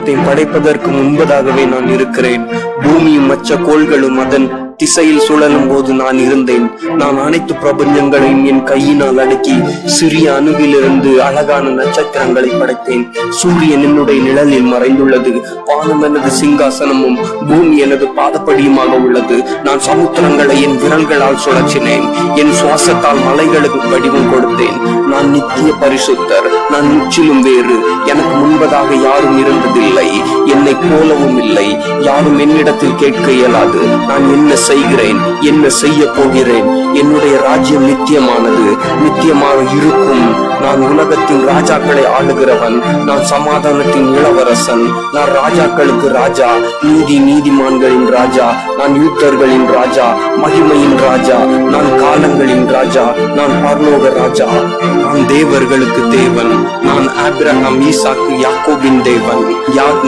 உலகத்தை படைப்பதற்கு முன்பதாகவே நான் இருக்கிறேன். பூமியும் மற்ற கோள்களும் அதன் திசையில் சுழலும் போது நான் இருந்தேன். நான் அனைத்து பிரபஞ்சங்களையும் என் கையினால் அடக்கி சிறிய அணுவிலிருந்து அழகான நட்சத்திரங்களை படைத்தேன். சூரியன் என்னுடைய நிழலில் மறைந்துள்ளது. வானம் எனது சிங்காசனமும் பூமி எனது பாதப்படியுமாக உள்ளது. நான் சமுத்திரங்களை என் விரல்களால் சுழற்றினேன். என் சுவாசத்தால் மலைகளுக்கு வடிவம் கொடுத்தேன். நான் நித்திய பரிசுத்தர். நான் முற்றிலும் வேறு. எனக்கு முன்பதாக யாரும் இருந்ததில்லை. என்னை போலவும் இல்லை. யாரும் என்னிடத்தில் கேட்க இயலாது. நான் என்ன செய்கிறேன், என்ன செய்ய போகிறேன். என்னுடைய ராஜ்யம் நித்தியமானது, நித்தியமாக இருக்கும். நான் உலகத்தின் ராஜாக்களை ஆளுகிறவன். நான் சமாதானத்தின் இளவரசன். நான் ராஜாக்களுக்கு ராஜா, நீதிமான்களின் ராஜா. நான் யூதர்களின் ராஜா, மகிமையின் ராஜா. நான் காலங்களின் ராஜா. நான் பரலோக ராஜா. நான் தேவர்களுக்கு தேவன். நான் ஆபிரகாம், ஈசாக்கு, யாக்கோபின் தேவன்.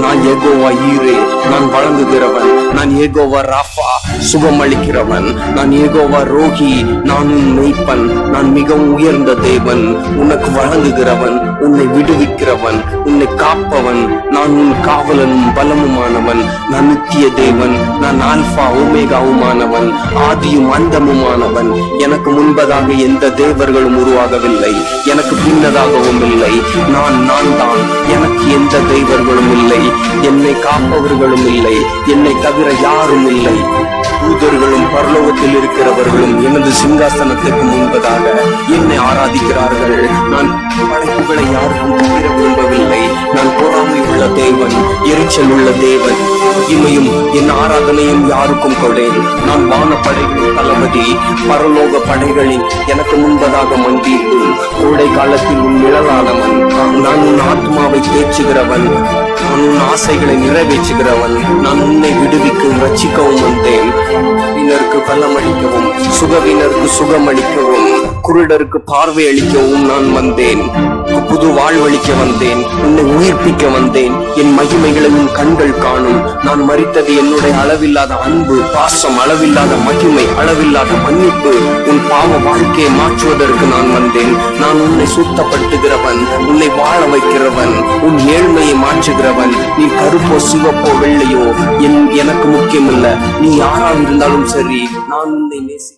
நான் யெகோவா ஈரே, நான் வழங்குகிறவன். நான் யெகோவா ராஃபா, சுகமளிக்கிறவன். நான் யெகோவா ரோகி, நான் உன் மெய்ப்பன். நான் மிகவும் உயர்ந்த தேவன், உனக்கு வழங்குகிறவன், உன்னை விடுவிக்கிறவன், உன்னை காப்பவன். நான் உன் காவலனும் பலமுமானவன். நான் நித்திய தேவன். நான் ஆல்பா ஓமேகாவுமானவன், ஆதியும் அந்தமுமானவன். எனக்கு முன்பதாக எந்த தேவர்களும் உருவாகவில்லை, எனக்கு பின்னதாகவும் இல்லை. நான் தான். எனக்கு எந்த தெய்வர்களும் இல்லை, என்னை காப்பவர்களும் இல்லை, என்னை தவிர யாரும் இல்லை. தூதர்களும் பரலோகத்தில் இருக்கிறவர்களும் எனது சிங்காசனத்துக்கு முன்பதாக என்னை ஆராதிக்கிறார்கள். நான் படைப்புகளை யாருக்கும் பகிர விரும்பவில்லை. நான் பொறாமை உள்ள தேவன், எரிச்சல் உள்ள தேவன். மகிமையும் என் ஆராதனையும் யாருக்கும் கொடேன். நான் வானப்படைகளின் தளபதி, பரலோக படைகளில் எனக்கு முன்பதாக மண்டியிட்டு கோடை காலத்தில் உன் நிழலானவன். நான் உன் ஆத்மாவை தேய்ச்சுகிறவன். நான் உன் ஆசைகளை நிறைவேற்றுகிறவன். நான் உன்னை விடுவிக்கவும் ரட்சிக்கவும் வந்தேன். வீணருக்கு பலமளிக்கவும், சுகவீனருக்கு சுகமளிக்கவும், குருடருக்கு பார்வை அளிக்கவும் நான் வந்தேன். புது வாழ்வளிக்க வந்தேன். உன்னை உயிர்ப்பிக்க வந்தேன். என் மகிமைகளை உன் கண்கள் காணும். நான் மரித்தது என்னுடைய அளவில்லாத அன்பு, பாசம், அளவில்லாத மகிமை, அளவில்லாத மன்னிப்பு. உன் பாவ வாழ்க்கையை மாற்றுவதற்கு நான் வந்தேன். நான் உன்னை சுத்தப்படுத்துகிறவன், உன்னை வாழ வைக்கிறவன், உன் ஏழ்மையை மாற்றுகிறவன். நீ கருப்போ சிவப்போ வெள்ளையோ எனக்கு முக்கியமில்லை. நீ யாராக இருந்தாலும் சரி, நான் உன்னை நேசி